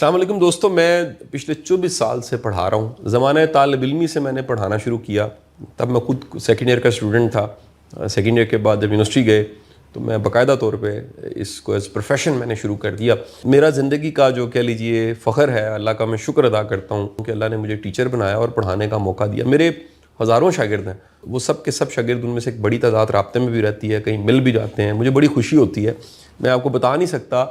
अस्सलाम वालेकुम दोस्तों, मैं पिछले 24 साल से पढ़ा रहा हूँ। ज़माने तालिब इल्मी से मैंने पढ़ाना शुरू किया। तब मैं खुद सेकेंड ईयर का स्टूडेंट था। सेकेंड ईयर के बाद जब यूनिवर्सिटी गए तो मैं बाकायदा तौर पे इसको एज प्रोफेशन मैंने शुरू कर दिया। मेरा ज़िंदगी का जो कह लीजिए फ़ख्र है, अल्लाह का मैं शुक्र अदा करता हूँ कि अल्लाह ने मुझे टीचर बनाया और पढ़ाने का मौका दिया। मेरे हज़ारों शागिर्द हैं, वो सब के सब शागिर्द, उनमें से एक बड़ी तादाद राब्ते में भी रहती है, कहीं मिल भी जाते हैं। मुझे बड़ी खुशी होती है। मैं आपको बता नहीं सकता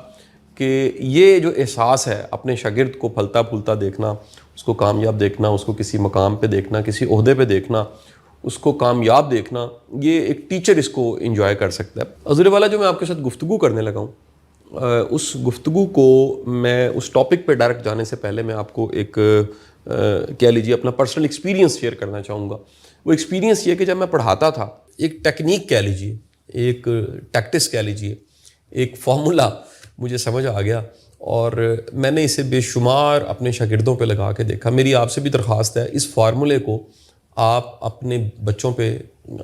कि ये जो एहसास है अपने शागिर्द को फलता फूलता देखना, उसको कामयाब देखना, उसको किसी मकाम पे देखना, किसी ओहदे पे देखना, उसको कामयाब देखना, ये एक टीचर इसको एंजॉय कर सकता है। अज़ुर वाला जो मैं आपके साथ गुफ्तगू करने लगा हूँ, उस गुफ्तगू को मैं उस टॉपिक पे डायरेक्ट जाने से पहले मैं आपको एक कह लीजिए अपना पर्सनल एक्सपीरियंस शेयर करना चाहूँगा। वो एक्सपीरियंस ये कि जब मैं पढ़ाता था, एक टेक्निक कह लीजिए, एक टैक्टिस कह लीजिए, एक फार्मूला मुझे समझ आ गया और मैंने इसे बेशुमार अपने शागिर्दों पे लगा के देखा। मेरी आपसे भी दरख्वास्त है, इस फार्मूले को आप अपने बच्चों पे,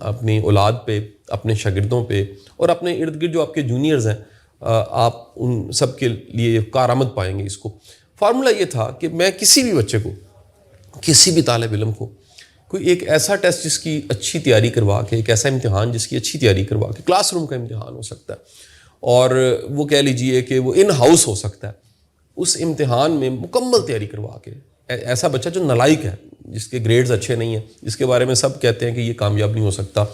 अपनी औलाद पे, अपने शागिर्दों पे और अपने इर्द गिर्द जो आपके जूनियर्स हैं, आप उन सब के लिए कारआमद पाएंगे। इसको फार्मूला ये था कि मैं किसी भी बच्चे को, किसी भी तालिब इल्म को कोई एक ऐसा टेस्ट जिसकी अच्छी तैयारी करवा के, एक ऐसा इम्तिहान जिसकी अच्छी तैयारी करवा के, क्लासरूम का इम्तिहान हो सकता है और वो कह लीजिए कि वो इन हाउस हो सकता है, उस इम्तिहान में मुकम्मल तैयारी करवा के, ऐसा बच्चा जो नालायक है, जिसके ग्रेड्स अच्छे नहीं हैं, जिसके बारे में सब कहते हैं कि ये कामयाब नहीं हो सकता,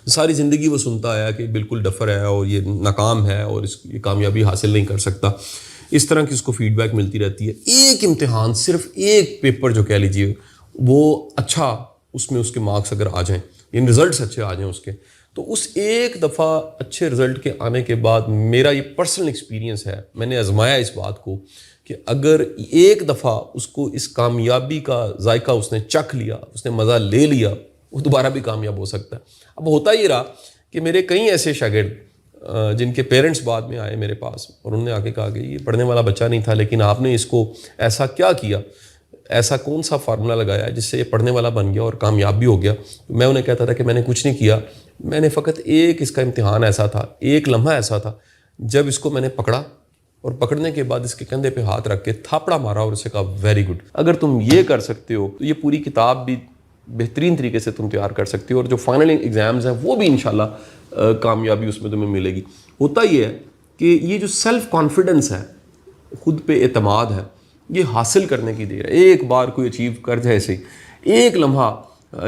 सारी ज़िंदगी वो सुनता आया कि बिल्कुल डफर है और ये नाकाम है और ये कामयाबी हासिल नहीं कर सकता, इस तरह की उसको फीडबैक मिलती रहती है। एक इम्तिहान, सिर्फ एक पेपर जो कह लीजिए वो अच्छा, उसमें उसके मार्क्स अगर आ जाएँ, इन रिज़ल्ट्स अच्छे आ जाएँ उसके, तो उस एक दफ़ा अच्छे रिज़ल्ट के आने के बाद मेरा ये पर्सनल एक्सपीरियंस है, मैंने आजमाया इस बात को कि अगर एक दफ़ा उसको इस कामयाबी का जायका उसने चख लिया, उसने मज़ा ले लिया, वो दोबारा भी कामयाब हो सकता है। अब होता ये रहा कि मेरे कई ऐसे शागिर्द जिनके पेरेंट्स बाद में आए मेरे पास और उन्होंने आके कहा कि ये पढ़ने वाला बच्चा नहीं था, लेकिन आपने इसको ऐसा क्या किया, ऐसा कौन सा फार्मूला लगाया जिससे ये पढ़ने वाला बन गया और कामयाब भी हो गया। तो मैं उन्हें कहता था कि मैंने कुछ नहीं किया, मैंने फ़कत एक इसका इम्तिहान ऐसा था, एक लम्हा ऐसा था जब इसको मैंने पकड़ा और पकड़ने के बाद इसके कंधे पे हाथ रख के थापड़ा मारा और उसे कहा वेरी गुड। अगर तुम ये कर सकते हो तो ये पूरी किताब भी बेहतरीन तरीके से तुम तैयार कर सकते हो और जो फाइनल एग्ज़ाम्स हैं वो भी इंशाल्लाह कामयाबी उसमें तुम्हें मिलेगी। होता ये है कि ये जो सेल्फ़ कॉन्फिडेंस है, खुद पे एतमाद है, ये हासिल करने की देर है। एक बार कोई अचीव कर जाए ऐसे, एक लम्हा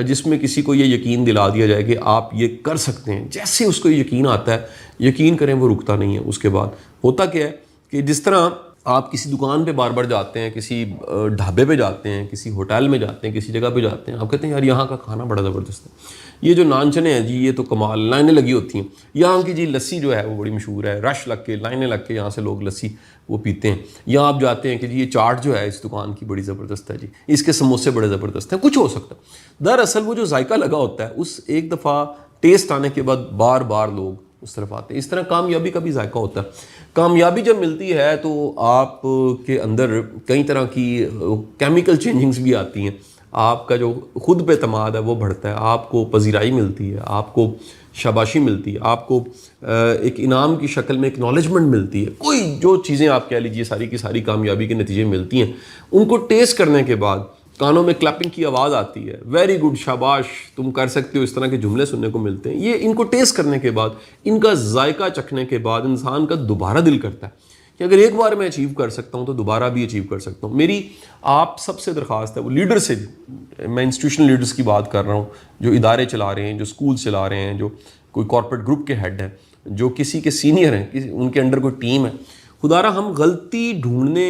जिसमें किसी को ये यकीन दिला दिया जाए कि आप ये कर सकते हैं, जैसे उसको यकीन आता है, यकीन करें वो रुकता नहीं है। उसके बाद होता क्या है कि जिस तरह आप किसी दुकान पे बार बार जाते हैं, किसी ढाबे पे जाते हैं, किसी होटल में जाते हैं, किसी जगह पे जाते हैं, आप कहते हैं यार यहाँ का खाना बड़ा ज़बरदस्त है, ये जो नान चने हैं जी ये तो कमाल, लाइनें लगी होती हैं, यहाँ की जी लस्सी जो है वो बड़ी मशहूर है, रश लग के, लाइनें लग के यहाँ से लोग लस्सी वो पीते हैं। यहाँ आप जाते हैं कि जी ये चाट जो है इस दुकान की बड़ी ज़बरदस्त है जी, इसके समोसे बड़े ज़बरदस्त हैं, कुछ हो सकता है। दरअसल वो जो जायका लगा होता है, उस एक दफ़ा टेस्ट आने के बाद बार बार लोग उस तरफ आते हैं। इस तरह कामयाबी का भी जायका होता है। कामयाबी जब मिलती है तो आप के अंदर कई तरह की केमिकल चेंजिंग्स भी आती हैं। आपका जो खुद पे एतमाद है वो बढ़ता है, आपको पजीराई मिलती है, आपको शाबाशी मिलती है, आपको एक इनाम की शक्ल में एक्नॉलेजमेंट मिलती है। कोई जो चीज़ें आप कह लीजिए सारी की सारी कामयाबी के नतीजे मिलती हैं, उनको टेस्ट करने के बाद कानों में क्लैपिंग की आवाज़ आती है, वेरी गुड, शाबाश, तुम कर सकते हो, इस तरह के जुमले सुनने को मिलते हैं। ये इनको टेस्ट करने के बाद, इनका जायका चखने के बाद इंसान का दोबारा दिल करता है कि अगर एक बार मैं अचीव कर सकता हूँ तो दोबारा भी अचीव कर सकता हूँ। मेरी आप सबसे दरख्वास्त है, वो लीडर से, मैं इंस्टीट्यूशनल लीडर्स की बात कर रहा हूँ, जो इदारे चला रहे हैं, जो स्कूल चला रहे हैं, जो कोई कॉर्पोरेट ग्रुप के हेड हैं, जो किसी के सीनियर हैं, उनके अंडर कोई टीम है, खुदारा हम गलती ढूंढने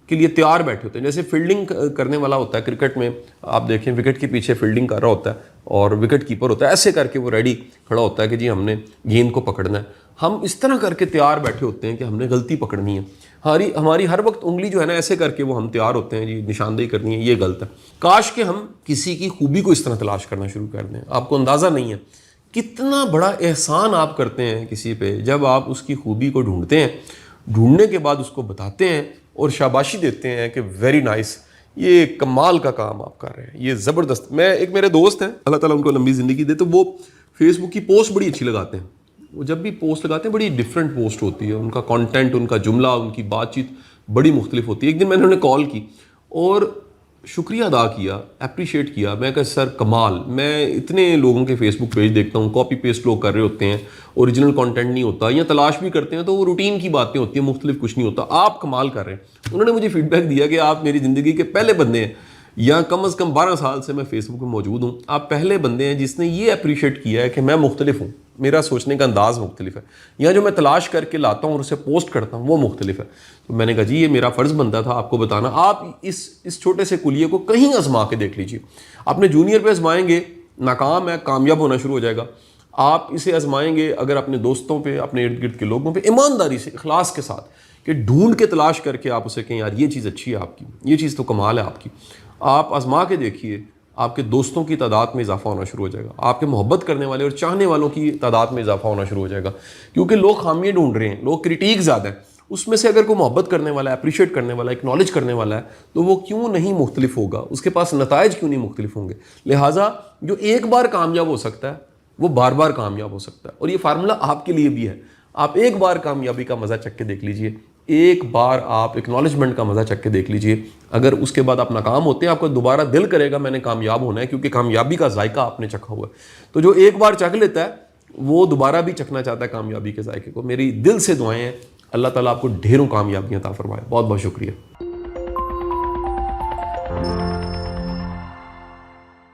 के लिए तैयार बैठे होते हैं। जैसे फील्डिंग करने वाला होता है क्रिकेट में, आप देखें विकेट के पीछे फील्डिंग कर रहा होता है और विकेट कीपर होता है, ऐसे करके वो रेडी खड़ा होता है कि जी हमने गेंद को पकड़ना है। हम इस तरह करके तैयार बैठे होते हैं कि हमने गलती पकड़नी है। हमारी हर वक्त उंगली जो है ना ऐसे करके वो हम तैयार होते हैं जी निशानदेही करनी है, ये गलत है। काश कि हम किसी की खूबी को इस तरह तलाश करना शुरू कर दें। आपको अंदाज़ा नहीं है कितना बड़ा एहसान आप करते हैं किसी पे जब आप उसकी खूबी को ढूंढते हैं, ढूंढने के बाद उसको बताते हैं और शाबाशी देते हैं कि वेरी नाइस, ये कमाल का काम आप कर रहे हैं, ये ज़बरदस्त। एक मेरे दोस्त हैं, अल्लाह ताला उनको लंबी ज़िंदगी दे, तो वो फेसबुक की पोस्ट बड़ी अच्छी लगाते हैं। वो जब भी पोस्ट लगाते हैं बड़ी डिफरेंट पोस्ट होती है, उनका कंटेंट, उनका जुमला, उनकी बातचीत बड़ी मुख्तलिफ होती है। एक दिन मैंने उन्हें कॉल की और शुक्रिया अदा किया, अप्रिशिएट किया। मैं कहा सर कमाल, मैं इतने लोगों के फेसबुक पेज देखता हूँ, कॉपी पेस्ट लोग कर रहे होते हैं, ओरिजिनल कंटेंट नहीं होता, या तलाश भी करते हैं तो वो रूटीन की बातें होती हैं, मुख्तलिफ कुछ नहीं होता, आप कमाल कर रहे हैं। उन्होंने मुझे फीडबैक दिया कि आप मेरी ज़िंदगी के पहले बंदे हैं, या कम से कम 12 साल से मैं फेसबुक में मौजूद हूँ, आप पहले बंदे हैं जिसने ये अप्रिशिएट किया है कि मैं मुख्तलिफ हूँ, मेरा सोचने का अंदाज़ मुख्तलिफ है, या जो मैं तलाश करके लाता हूँ और उसे पोस्ट करता हूँ वो मुख्तलिफ है। तो मैंने कहा जी ये मेरा फ़र्ज़ बनता था आपको बताना। आप इस छोटे से कुलिये को कहीं आजमा के देख लीजिए। अपने जूनियर पे आजमाएंगे, नाकाम है, कामयाब होना शुरू हो जाएगा। आप इसे आजमाएंगे अगर अपने दोस्तों पे, अपने इर्द गिर्द के लोगों पे ईमानदारी से, इखलास के साथ, कि ढूंढ के तलाश करके आप उसे कहें यार ये चीज़ अच्छी है आपकी, ये चीज़ तो कमाल है आपकी, आप आजमा के देखिए, आपके दोस्तों की तादाद में इजाफा होना शुरू हो जाएगा, आपके मोहब्बत करने वाले और चाहने वालों की तादाद में इजाफा होना शुरू हो जाएगा। क्योंकि लोग खामियाँ ढूंढ रहे हैं, लोग क्रिटिक ज़्यादा है, उसमें से अगर कोई मोहब्बत करने वाला है, अप्रिशिएट करने वाला है, एक्नॉलेज करने वाला है, तो वो क्यों नहीं मुख्तलिफ होगा, उसके पास नताइज क्यों नहीं मुख्तलिफ होंगे। लिहाजा जो एक बार कामयाब हो सकता है वो बार बार कामयाब हो सकता है, और ये फार्मूला आपके लिए भी है। आप एक बार कामयाबी का मज़ा चख के देख लीजिए, एक बार आप एक्नॉलेजमेंट का मज़ा चख के देख लीजिए। अगर उसके बाद आप नाकाम होते हैं, आपको दोबारा दिल करेगा मैंने कामयाब होना है, क्योंकि कामयाबी का जायका आपने चखा हुआ है। तो जो एक बार चख लेता है वो दोबारा भी चखना चाहता है कामयाबी के जायके को। मेरी दिल से दुआएं हैं, अल्लाह ताला आपको ढेरों कामयाबियां अता फरमाए। बहुत बहुत शुक्रिया।